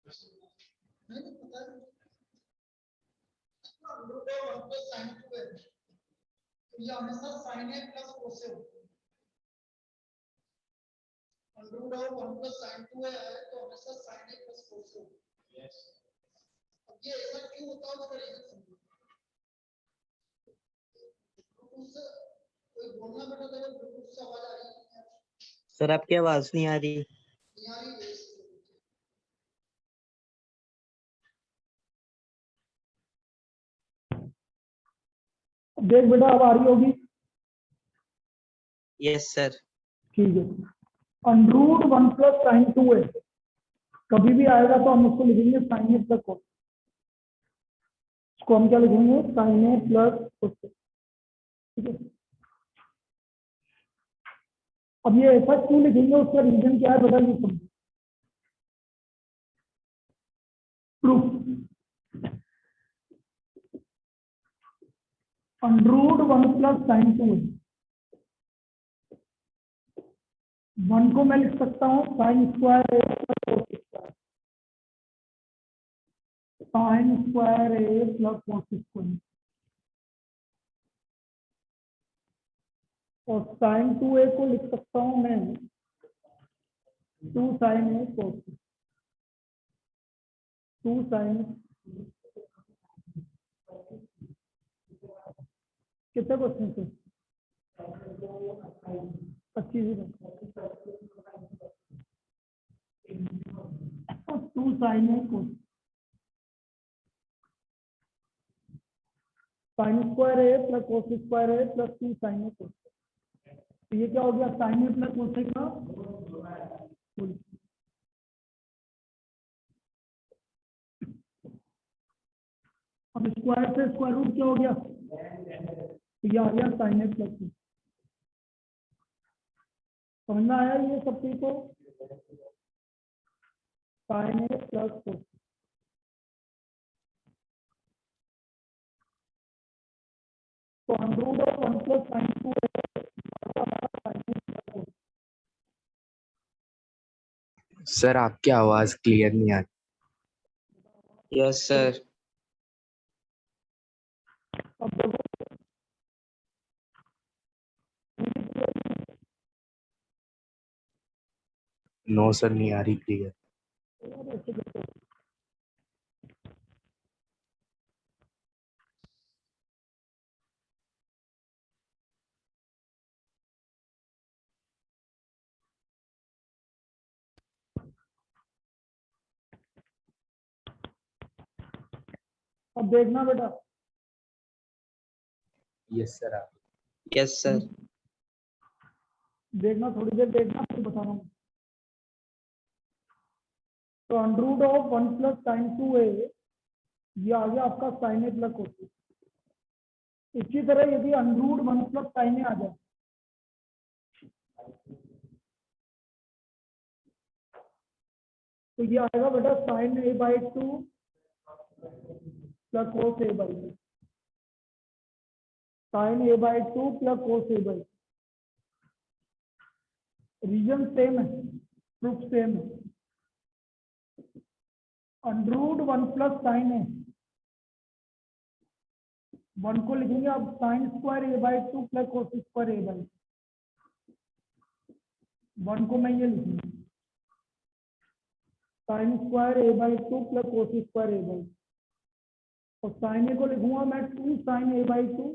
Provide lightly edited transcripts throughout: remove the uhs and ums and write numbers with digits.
नहीं पता है रूट ऑफ 1 प्लस साइन 2 है तो ये हमेशा साइन ए प्लस कोस से होता है रूट ऑफ 1 प्लस साइन 2 है तो हमेशा साइन ए प्लस कोस से होता है यस अब ये ऐसा क्यों होता है उसका रीजन समझो उससे कोई बोलना बेटा देखो ब्लूटूथ से आवाज आ रही है सर आपकी आवाज नहीं आ रही देख बेटा अब आ रही होगी। यस सर ठीक है अंडरूट 1 प्लस साइन 2 है कभी भी आएगा तो हम उसको लिखेंगे साइन ए प्लस कोस इसको हम क्या लिखेंगे साइन ए प्लस कोस ठीक है। अब ये ऐसा क्यों लिखेंगे उसका रीजन क्या है बेटा ये समझो प्रूफ अंडरूट 1 प्लस साइन 2 है 1 को मैं लिख सकता हूँ sine square A plus cos square sine square A plus cos square और साइन 2a को लिख सकता हूँ मैं 2 साइन ए कोस 2 साइन कितने क्वेश्चन थे 25 2 sine A cos sine square A plus cos square A plus 2 sine A cos तो ये क्या हो गया साइन ए प्लस कोस का अब स्क्वायर से स्क्वायर रूट क्या हो गया तो ये आ गया साइन ए प्लस समझ में आया ये सब चीज को साइन ए प्लस कोस तो under root of 1 plus sign 2 sir आपकी आवाज क्लियर नहीं आ रही। यस सर अब देखो नो सर नहीं आ रही क्लियर। अब देखना बेटा यस सर आप यस सर देखना थोड़ी देर देखना फिर बता रहा हूँ तो अंडरूट ऑफ 1 प्लस साइन 2 है ये आ गया आपका साइन ए प्लस कोस इसी तरह यदि अंडरूट 1 प्लस साइन ए आ जाए तो ये आएगा बेटा sine A by 2 plus cos A by 2 sine A by 2 plus cos A by reason same है प्रूफ सेम है अंडरूट 1 प्लस साइन ए 1 को लिखेंगे अब sine square A by 2 plus cos square A by 1 को मैं ये लिखूंगा sine square A by 2 plus cos square A by और साइन ए को लिखूंगा मैं 2 sine A by 2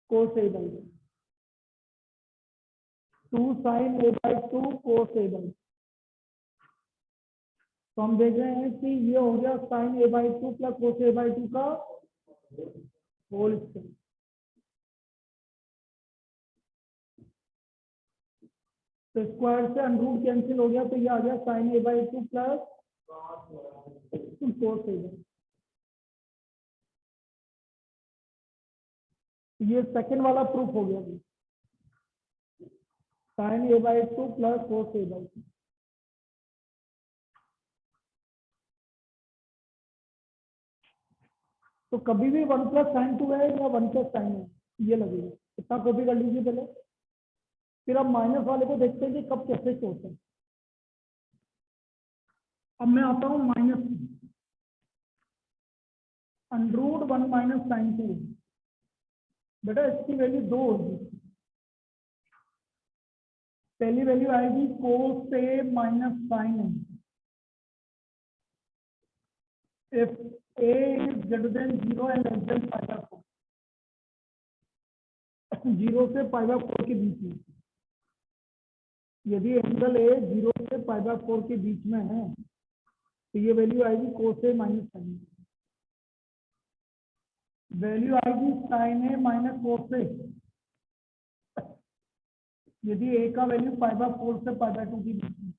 cos A by 2 sine A by 2 cos A by तो हम देख रहे हैं कि ये हो गया sine A by 2 plus cos A by 2 का होल स्क्वायर तो स्क्वायर से अंडरूट कैंसिल हो गया तो ये आ गया sine A by 2 plus cos A by ये सेकंड वाला प्रूफ हो गया sine A by 2 plus cos A by 2 तो कभी भी 1 प्लस साइन 2 है या 1 प्लस साइन है ये लगेगा इतना कॉपी कर लीजिए पहले फिर अब माइनस वाले को देखते हैं कि कब कैसे सोचते हैं अब मैं आता हूं माइनस √1 माइनस साइन 2। बेटा इसकी वैल्यू 2 होगी। पहली वैल्यू आएगी cos A minus sine A. If a is greater than 0 and less than π/4, 0 से π/4 के बीच में, यदि एंगल ए 0 से π/4 के बीच में है तो ये वैल्यू आएगी cos A minus sine A. Value आएगी साइन ए माइनस कोस ए, यदि ए का वैल्यू π/4 से π/2 के बीच में।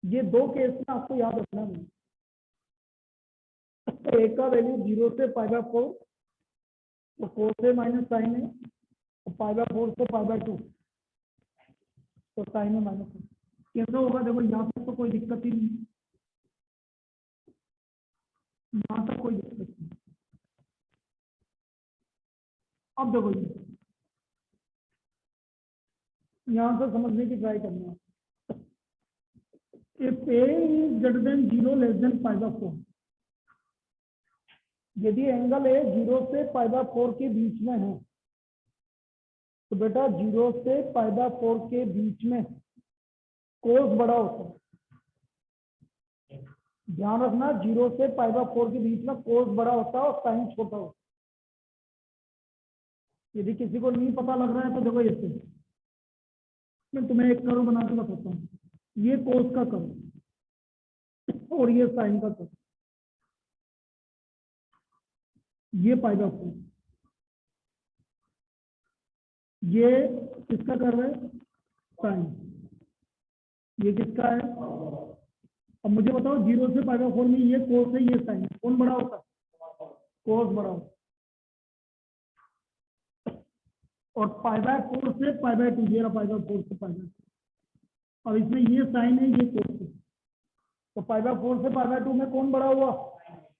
ये दो केस में आपको याद रखना है। ए का वैल्यू 0 से π/4 तो कोस ए माइनस साइन ए, तो π/4 से π/2 तो साइन ए माइनस। कैसा होगा? देखो यहाँ तक तो कोई दिक्कत ही नहीं, यहाँ तक कोई दिक्कत नहीं। अब देखो यहाँ से समझने की ट्राई करना। If a is greater than 0 less than π/4, यदि एंगल ए 0 से π/4 के बीच में है तो बेटा 0 से π/4 के बीच में कोस बड़ा होता है। ध्यान रखना, 0 से π/4 के बीच में कोस बड़ा होता है और साइन छोटा होता है। यदि किसी को नहीं पता लग रहा है तो देखो ऐसे मैं तुम्हें एक कर्व बना के बताता हूँ। ये कोस का कर्व और ये साइन का कर्व, ये π/4, ये किसका कर्व है? साइन। ये किसका है? अब मुझे बताओ 0 से π/4 में ये कोस है, ये साइन, कौन बड़ा होता है? कोस बड़ा होता है। और π/4 से π/2, ये रहा π/4 से π/2। अब इसमें ये साइन है, ये कोस है, तो π/4 से π/2 में कौन बड़ा हुआ?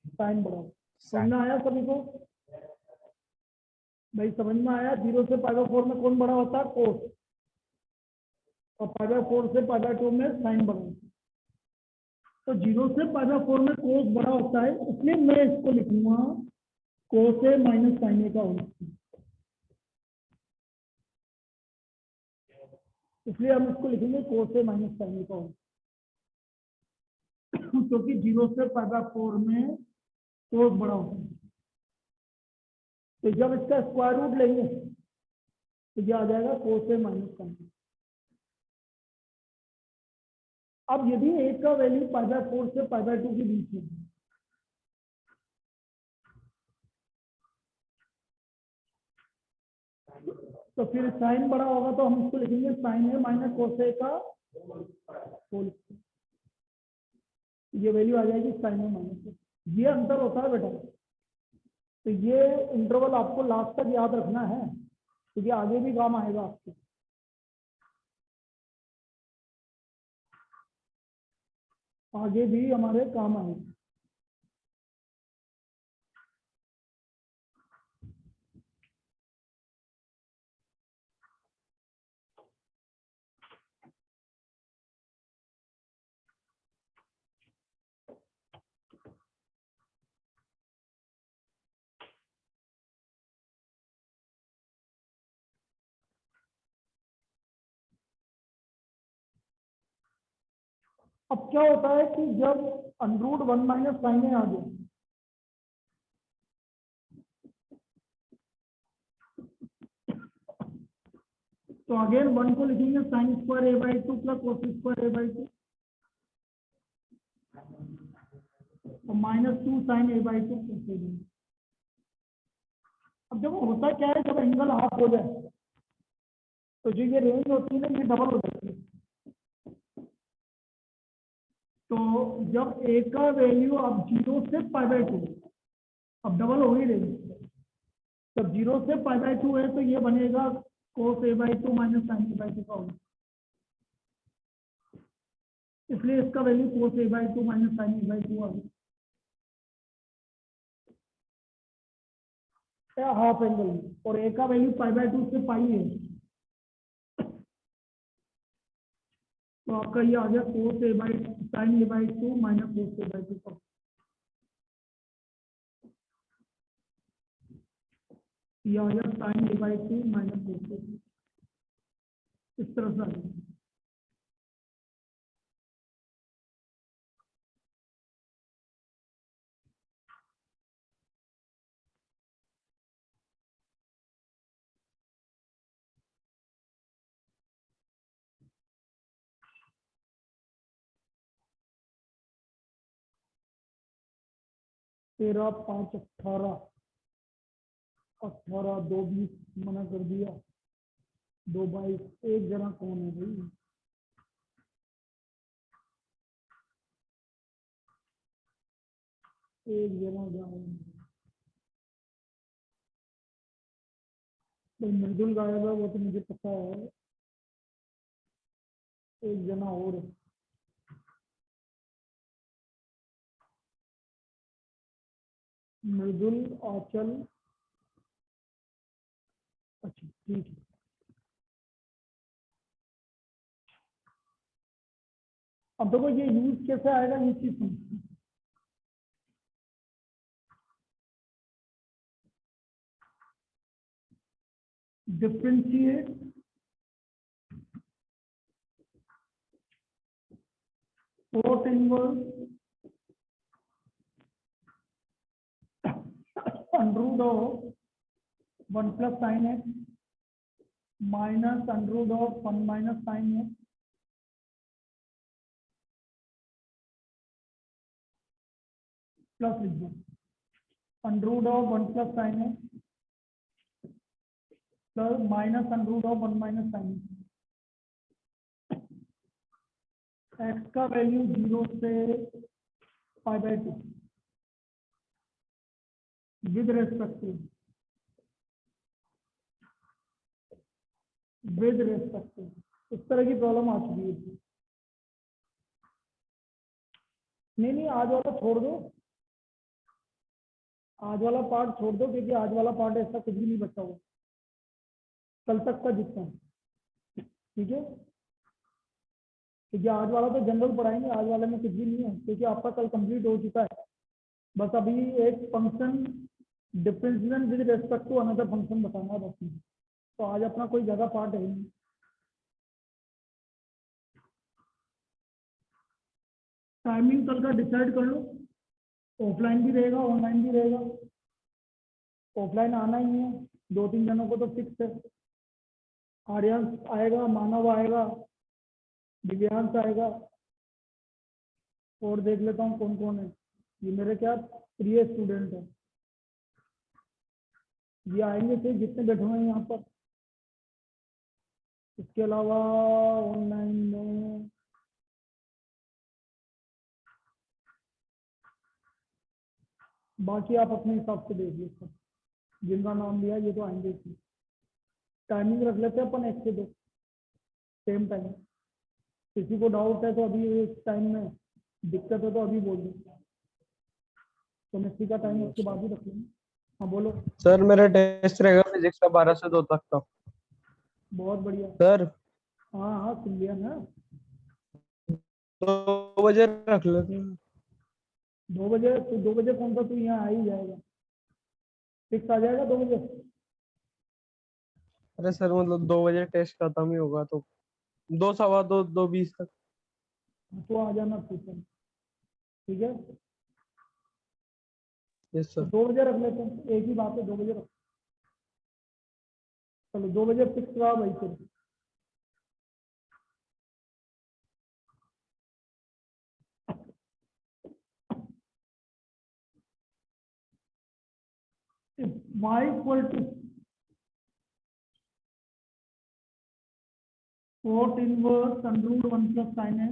साइन बड़ा हुआ। समझ में आया सभी को? भाई समझ में आया? 0 से π/4 में कौन बड़ा होता है? कोस। और π/4 से π/2 में साइन बड़ा होता है। तो 0 से π/4 में कोस बड़ा होता है, इसलिए मैं इसको लिखूंगा कोस ए माइनस साइन ए का होल स्क्वायर। इसलिए हम इसको लिखेंगे कोस ए माइनस साइन ए का होल, क्योंकि 0 से π/4 में कोस बड़ा होता है। तो जब इसका स्क्वायर रूट लेंगे तो ये आ जाएगा कोस ए माइनस साइन ए। अब यदि ए का वैल्यू π/4 से π/2 के बीच में, तो फिर साइन बड़ा होगा तो हम इसको लिखेंगे साइन ए माइनस कोस ए का होल स्क्वायर। ये वैल्यू आ जाएगी साइन ए माइनस। ये अंतर होता है बेटा। तो ये इंटरवल आपको लास्ट तक याद रखना है क्योंकि आगे भी काम आएगा आपको। आगे भी हमारे काम आएगा। अब क्या होता है कि जब √1 माइनस साइन ए आ गया तो अगेन 1 को लिखेंगे sine square a/2 plus cos square a/2 और -2 साइन a/2 प्लस a/2। अब जब होता क्या है, जब एंगल हाफ हो जाए तो जो ये रेंज होती है ना, ये डबल हो जाती है। तो जब ए का वैल्यू अब 0 से π/2, अब डबल हो ही रही, जब 0 से π/2 है तो ये बनेगा कोस a/2 माइनस साइन a/2 का होगा। इसलिए इसका वैल्यू कोस a/2 माइनस साइन a/2 आ गया। हाफ एंगल में, और ए का वैल्यू π/2 से पाई है, तो आपका ये आ गया cos sin a/2 minus cos a/2 का। ये आ गया sin a/2 minus cos a/2, इस तरह से आ गया। तेरह 5 18, 18 2 20 मना कर दिया, 2 22, एक जना कौन है भाई? एक जना जाओ भाई, मृदुल गायब है वो तो मुझे पता है, एक जना और है। मृदुल, आंचल, अच्छा ठीक है। अब देखो ये यूज कैसे आएगा, ये चीज समझते हैं। Differentiate cot inverse under root of 1 plus sin x minus under root of 1 minus sin x plus लिख दो under root of 1 plus sin x plus minus under root of 1 minus sin x का value 0 से π/2 with respect to इस तरह की problem आ चुकी है। नहीं आज वाला छोड़ दो, आज वाला पार्ट छोड़ दो, क्योंकि आज वाला पार्ट ऐसा कुछ भी नहीं बचा हुआ, कल तक का जितना, ठीक है। क्योंकि आज वाला तो जनरल पढ़ाएंगे, आज वाले में कुछ भी नहीं है, क्योंकि आपका कल कंप्लीट हो चुका है। बस अभी एक function differentiation with respect to another function बताना है बस में। तो आज अपना कोई ज्यादा पार्ट है नहीं। टाइमिंग कल का डिसाइड कर लो, ऑफलाइन भी रहेगा ऑनलाइन भी रहेगा। ऑफलाइन आना ही है, 2-3 जनों को तो फिक्स है। आर्यंस आएगा, मानव आएगा, दिव्यांश आएगा, और देख लेता हूँ कौन कौन है। ये मेरे क्या प्रिय स्टूडेंट है, ये आएंगे थे जितने बैठे हुए हैं यहाँ पर। इसके अलावा ऑनलाइन में बाकी आप अपने हिसाब से देख लीजिए, जिनका नाम लिया ये तो आएंगे ही। टाइमिंग रख लेते हैं अपन 1 से 2 सेम टाइम। किसी को डाउट है तो अभी इस टाइम में दिक्कत है तो अभी बोल दो, केमिस्ट्री का टाइम उसके बाद ही रख लेंगे। हाँ बोलो सर, मेरा टेस्ट रहेगा फिजिक्स का 12 से 2 तक का। बहुत बढ़िया सर हाँ हाँ सुन लिया ना। 2 बजे रख लेते हैं। 2 बजे तो 2 बजे कौन सा तू यहाँ आ ही जाएगा, फिक्स आ जाएगा 2 बजे। अरे सर मतलब 2 बजे टेस्ट खत्म ही होगा, तो 2 सवा 2 2:20 तक। तो आ जाना ठीक है। यस तो सर। 2 बजे रख लेते हैं, एक ही बात है, 2 बजे रख। चलो 2 बजे फिक्स रहा भाई फिर। y equal to cot inverse under root 1 plus sin x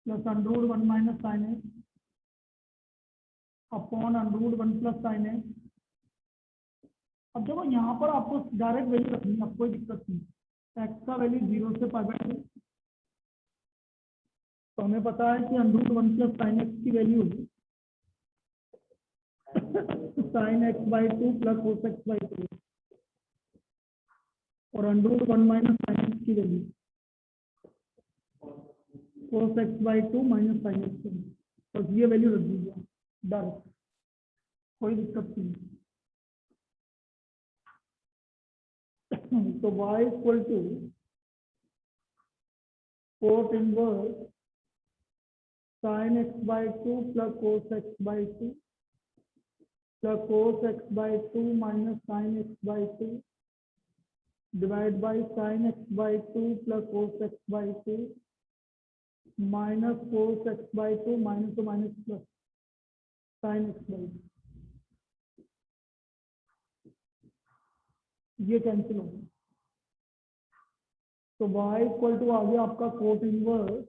plus under root 1 minus sin x upon under root 1 plus sin x। अब देखो यहाँ पर आपको डायरेक्ट वैल्यू रखनी है, कोई दिक्कत नहीं। x का वैल्यू 0 से π/2, तो हमें पता है कि under root 1 plus sin x की value sine x by two plus cos x by two और under root 1 minus sine x की value cos x by two minus sine x, बस ये वैल्यू रख दीजिए डायरेक्ट, कोई दिक्कत नहीं। तो y equal to cot inverse sine x by two plus cos x by two plus cos x by two minus sine x by two divide by sine x by two plus cos x by two minus cos x by two minus two minus plus sine x by two, ये cancel होगा। तो y equal to आ गया आपका cot inverse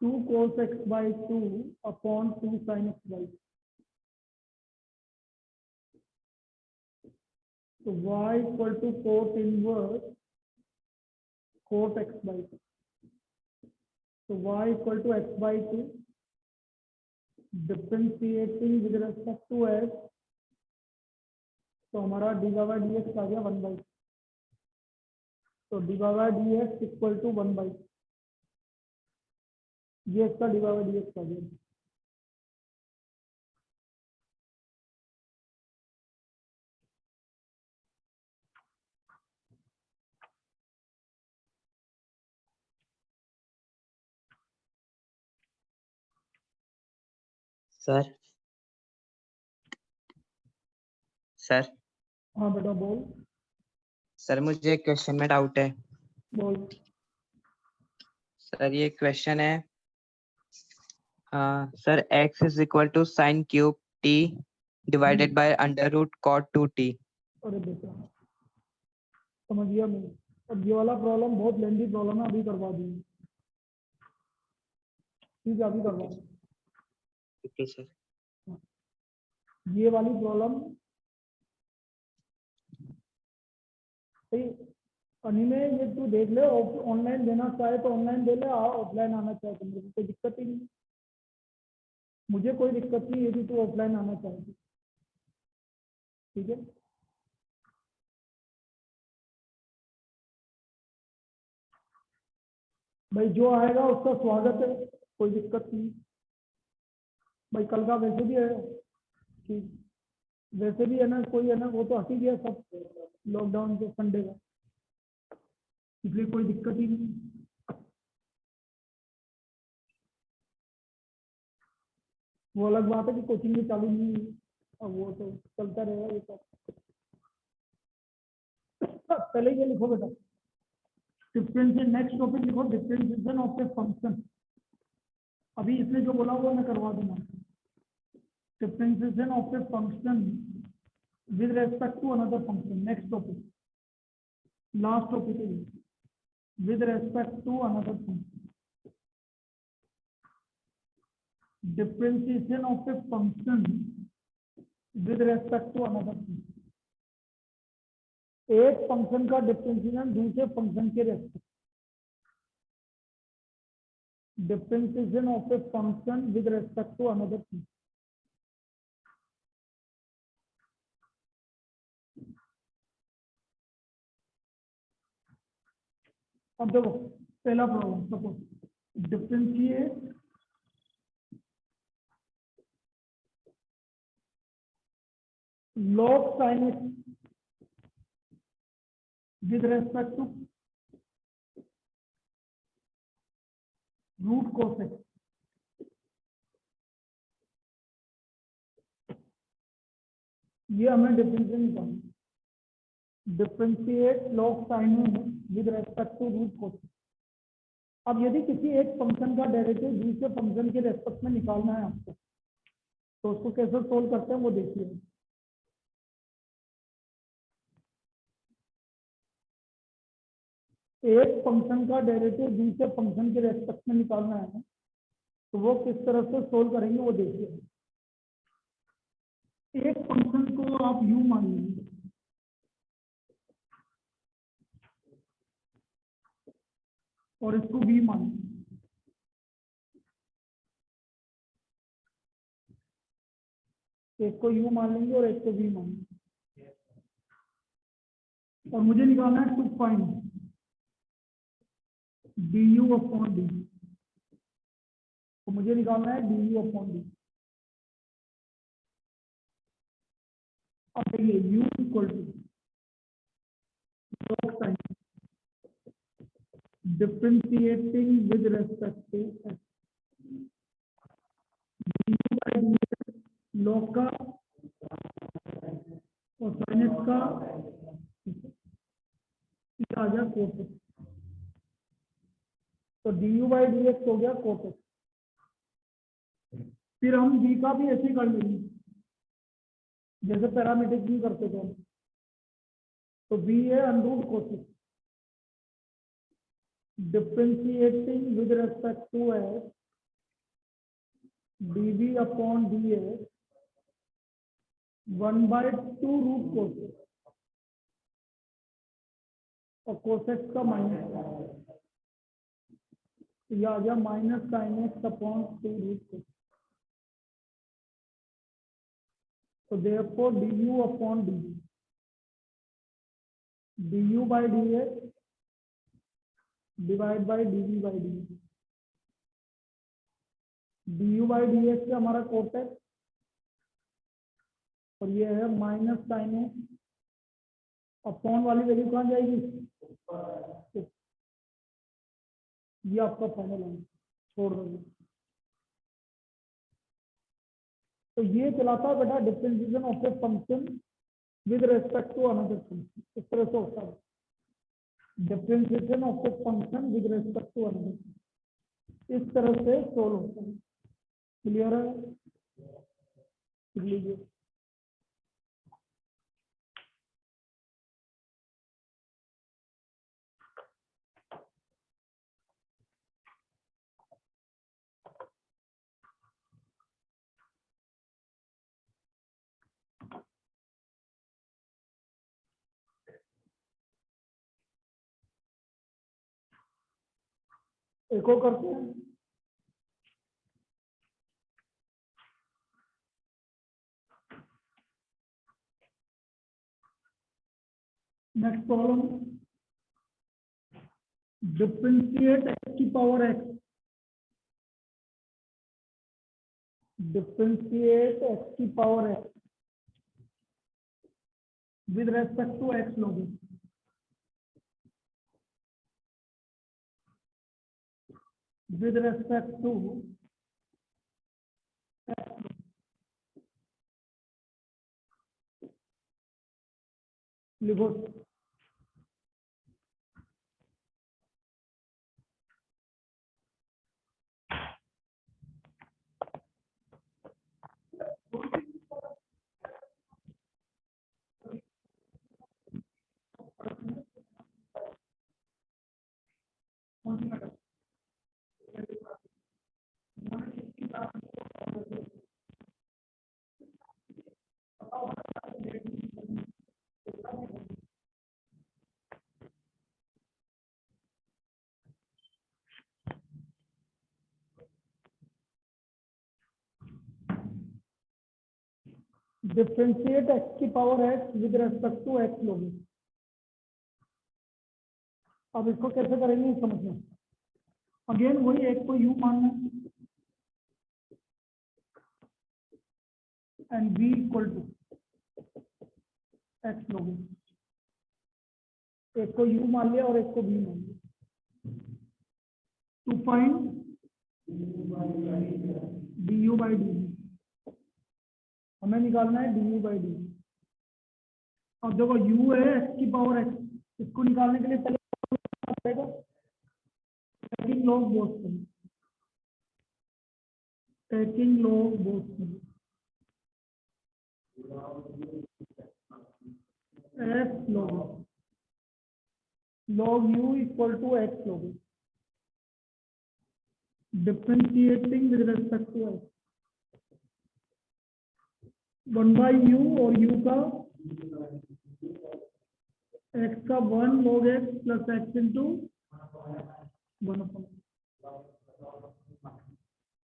2 cos x by two upon 2 sign x by two. तो y equal to cot inverse cot x by two, तो y equal to x by two differentiating with respect to x, तो हमारा d by d x आ गया 1 by, तो d by d x equal to 1 by, ये इसका d by d x आ गया। सर सर हाँ बेटा बोल सर मुझे क्वेश्चन में डाउट है। बोल। सर ये क्वेश्चन है, sir x is equal to sine cube t divided by under root cot 2t। अरे बेटा समझ गया मैं, अब ये वाला प्रॉब्लम बहुत लेंदी प्रॉब्लम है, अभी करवा दूंगी, ठीक है अभी करवा दूंगी। ठीक है सर। ये वाली प्रॉब्लम अनी में ये तू देख ले, ऑनलाइन देना चाहे तो ऑनलाइन दे ले, ऑफलाइन आना चाहे तो मुझे कोई दिक्कत ही नहीं, मुझे कोई दिक्कत नहीं यदि तू ऑफलाइन आना चाहे तो, ठीक है। भाई जो आएगा उसका स्वागत है, कोई दिक्कत नहीं भाई। कल का वैसे भी है कि वैसे भी है ना, कोई है ना वो तो हट ही गया सब लॉकडाउन के संडे का, इसलिए कोई दिक्कत ही नहीं। वो अलग बात है कि कोचिंग भी चालू नहीं हुई, अब वो तो चलता रहेगा ये सब। पहले ये लिखो बेटा डिफरेंशिएशन, नेक्स्ट टॉपिक लिखो डिफरेंशिएशन ऑफ ए फंक्शन। अभी इसने जो बोला वो मैं करवा दूंगा। Differentiation of a function with respect to another function, next topic, last topic है with respect to another function. Differentiation of a function with respect to another function, एक फंक्शन का डिफरेंशिएशन दूसरे फंक्शन के respect. Differentiation of a function with respect to another function. अब देखो पहला problem, suppose differentiate log sin x with respect to root cos x। ये हमें differentiate निकालना, differentiate log sin with respect to root cos। अब यदि किसी एक फंक्शन का डेरिवेटिव दूसरे फंक्शन के रेस्पेक्ट में निकालना है आपको, तो उसको कैसे सोल्व करते हैं वो देखिए। एक फंक्शन का डेरिवेटिव दूसरे फंक्शन के रेस्पेक्ट में निकालना है, तो वो किस तरह से सोल्व करेंगे वो देखिए। एक फंक्शन को आप यू मानिए, और इसको v मानिए। एक को u मान लेंगे और एक को v मान लेंगे, और मुझे निकालना है to find du upon d. तो मुझे निकालना है du अपॉन डी। अब देखिए u equal to log sin differentiating with respect to x, du by dx log का और sin x का आ गया cos x। तो du बाई dx हो गया cos x। फिर हम v का भी ऐसे ही कर लेंगे जैसे पैरामीट्रिक भी करते थे हम। तो v है under root cos x differentiating with respect to x dv upon dx 1/2 root cos x, और cos x का माइनस, यह आ गया minus sine x upon 2 root cos। तो therefore du upon d, du by dx divide by dv by d. du by dx से हमारा cos x, और ये है माइनस साइन एक्स, अपॉन वाली वैल्यू कहाँ जाएगी, ये आपका फाइनल आंसर, छोड़ दो। तो ये चलाता है बेटा differentiation of a function with respect to another function, इस तरह से होता है differentiation of a function with respect to another, इस तरह से सोल्व होता है। क्लियर है? लिख लीजिए। एक और करते हैं। नेक्स्ट प्रॉब्लम, डिफरेंशिएट x की पावर x, डिफरेंशिएट x की power x with respect to x लोगे, विद रेस्पेक्ट टू लिखो। डिफरेंशिएट x की power x with respect to x लोगे। अब इसको कैसे करेंगे समझना। अगेन वही एक को u मानना and v equal to x लोगे, एक को u मान लिया और एक को v मान लिया। To find du by d, हमें निकालना है du बाई डी। अब देखो u है x की पावर x, इसको निकालने के लिए पहले taking log both side, taking log both side, x log u equal to x लोगे, differentiating with respect to x, 1/u और u का x का 1 log x plus x into 1 upon,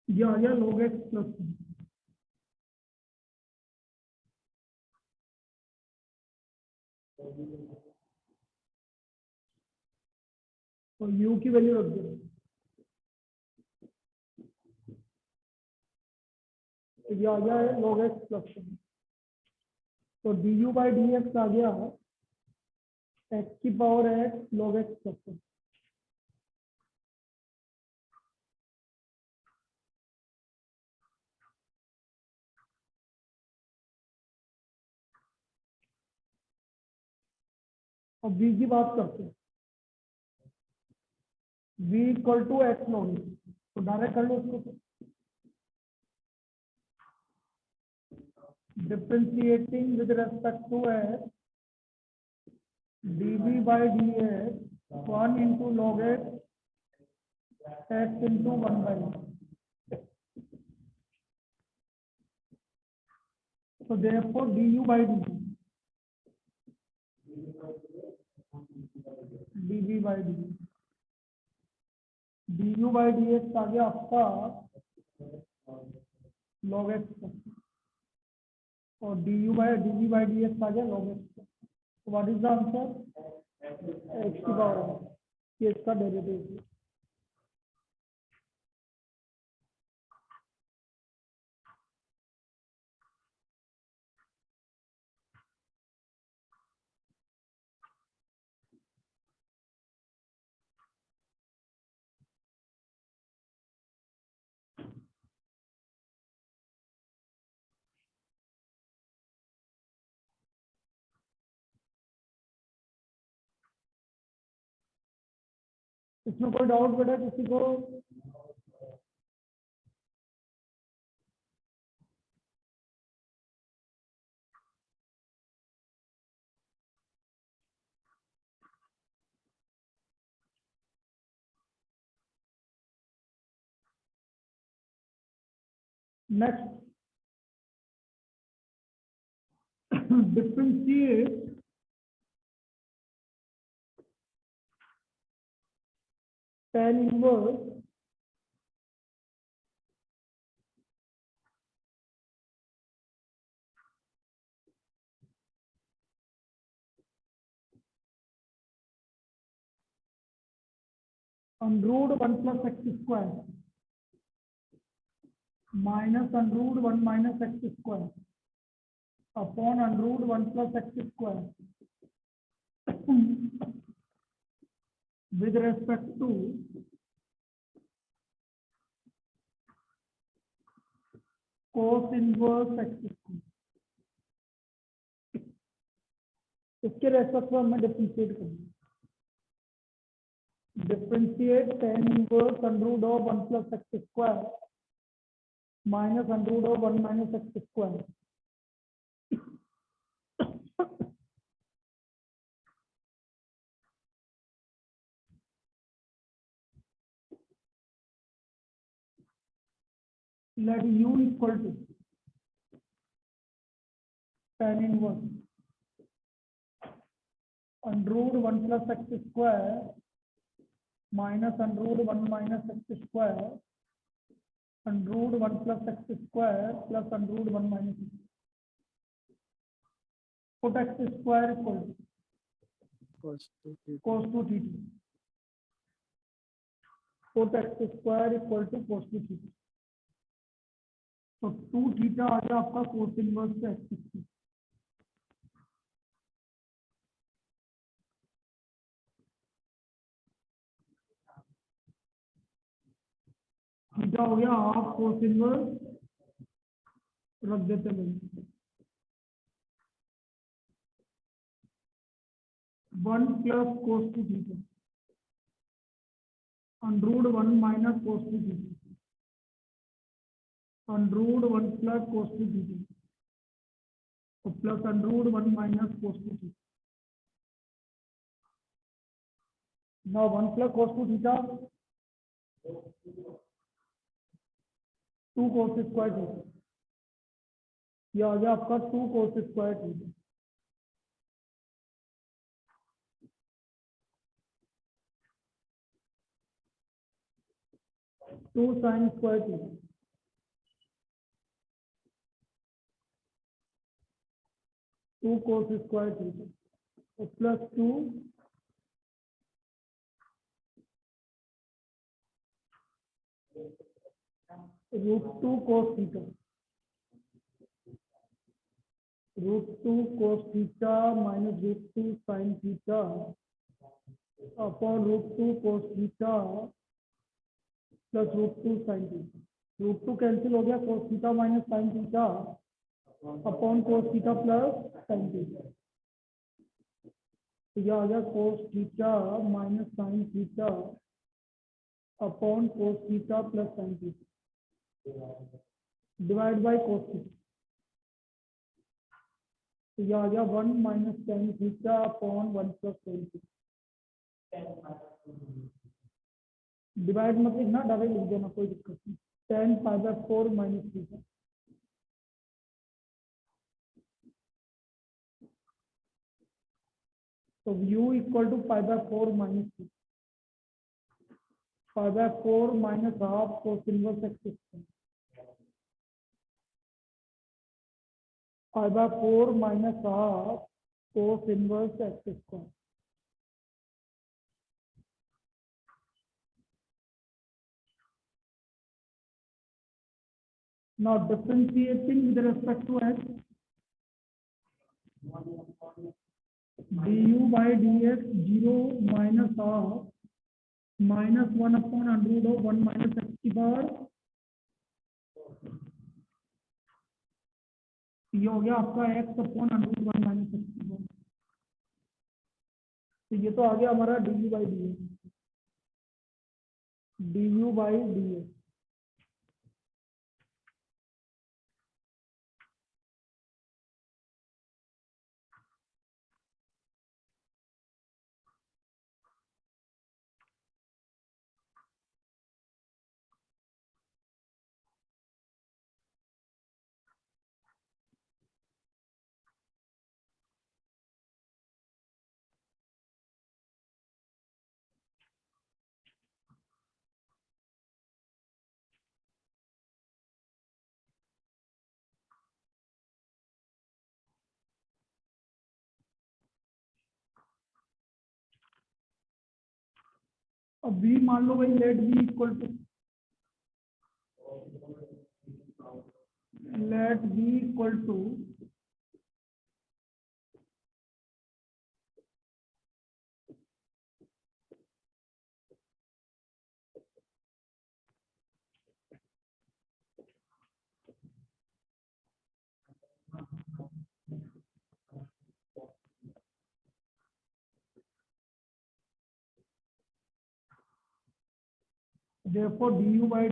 ये आ गया log x प्लस 1। तो u की value रख दो, तो ये आ गया है log x प्लस 1। तो du बाई dx आ गया x की power x log x plus 1। अब v की बात करते हैं, v equal to x log x, तो डायरेक्ट कर लो उसको। Differentiating with respect to x, dv by dx 1 into log x into 1 by x. So therefore du by dv, dv by dv, du by dx आ गया आपका log x, और du by dv by dx आ गया log x। So what is the answer? x की power, ये इसका derivative है। इसमें कोई डाउट बेटा किसी को? Next, differentiate tan inverse under root 1 plus x square minus under root 1 minus x square upon under root 1 plus x square with respect to cos inverse x square। इसके respect में हमें differentiate करना है। Differentiate tan inverse under root of 1 plus x square minus under root of 1 minus x square let u equal to tan inverse under root 1 plus x square minus under root 1 minus x square under root 1 plus x square plus under root 1 minus x. Put x square equal to cos 2 theta. Put x square equal to cos 2 theta. तो 2 theta आ गया आपका cos inverse से x square. Theta हो गया half cos inverse, रख देते हैं 1 plus cos 2 theta under root 1 minus cos 2 theta under root 1 plus cos 2 theta plus under root 1 minus cos 2 theta। Now 1 plus cos 2 theta 2 cos square theta, ये आ गया आपका 2 cos square theta। Two sine square theta, 2 cos square theta तो +2 √2 cos theta √2 cos theta minus √2 sin theta upon √2 cos theta plus √2 sin theta. √2 cancel हो गया, cos theta minus sin theta upon cos theta plus sin theta. तो यह आ गया cos theta minus sin theta upon cos theta plus sin theta divide by cos theta. तो यह आ गया 1 minus tan theta upon 1 plus tan theta. Divide मत लिखना, डायरेक्ट लिख देना, कोई दिक्कत नहीं। tan π/4 minus theta. तो u equal to π/4 minus theta. π/4 minus half cos inverse x square. π/4 minus half cos inverse x square. Now differentiating with respect to x, du by dx 0 minus half minus 1 upon under root of 1 minus x की power. ये हो गया आपका x upon under root 1 minus x की power. तो ये तो आ गया हमारा du by dx। du by dx अब v मान लो भाई, let v equal to therefore du by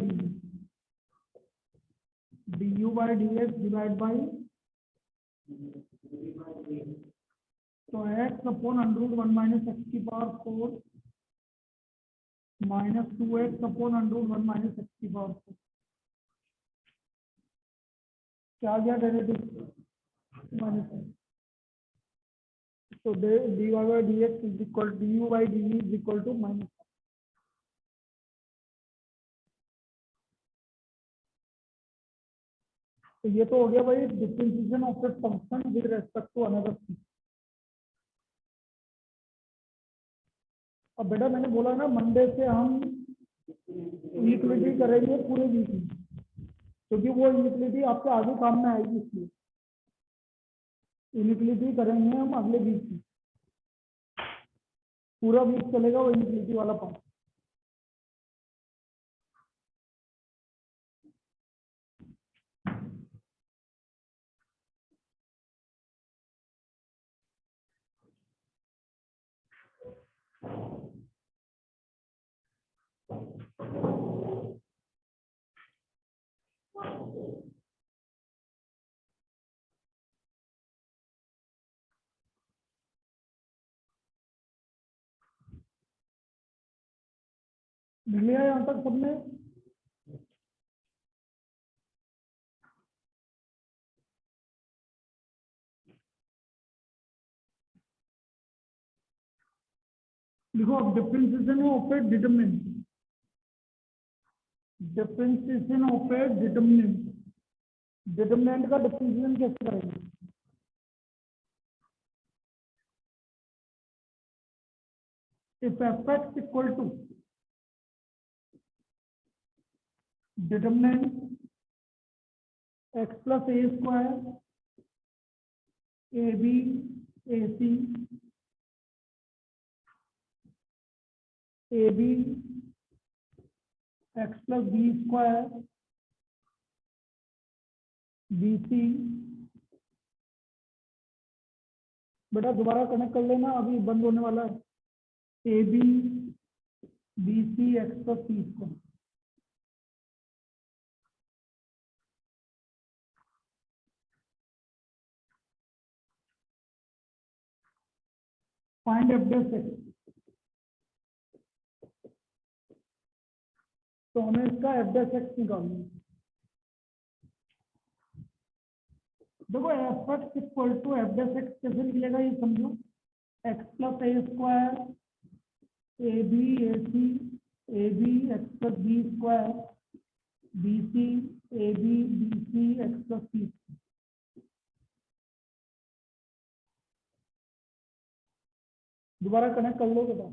dx divide by, तो x upon under root 1 minus x की power 4 minus 2x upon under root 1 minus x की power 4। क्या आ गया डेरिवेटिव माइनस। तो dy by dx is equal du by du is equal to minus. तो ये तो हो गया भाई differentiation of the function with respect to another thing. अब बेटा मैंने बोला ना, मंडे से हम इनिक्वालिटी करेंगे पूरे वीक में, क्योंकि वो इनिक्वालिटी आपके आगे काम में आएगी, इसलिए इनिक्वालिटी करेंगे हम अगले वीक में। पूरा वीक चलेगा वो इनिक्वालिटी वाला पार्ट। लिया यहाँ तक सबने? देखो अब differentiation of A determinant, differentiation of A determinant, determinant का डिफरेंशिएशन कैसे करेंगे? if fx equal to determinant x plus a square ab ac ab x plus b square bc बेटा दोबारा कनेक्ट कर लेना, अभी बंद होने वाला है। A B B C X plus C square find F dash X. तो हमें इसका एफ डैश एक्स निकालना है। देखो F X equal to F dash X कैसे निकलेगा ये समझो। X plus A square A B X plus B square B C A B C X plus C. दोबारा कनेक्ट कर लो बेटा।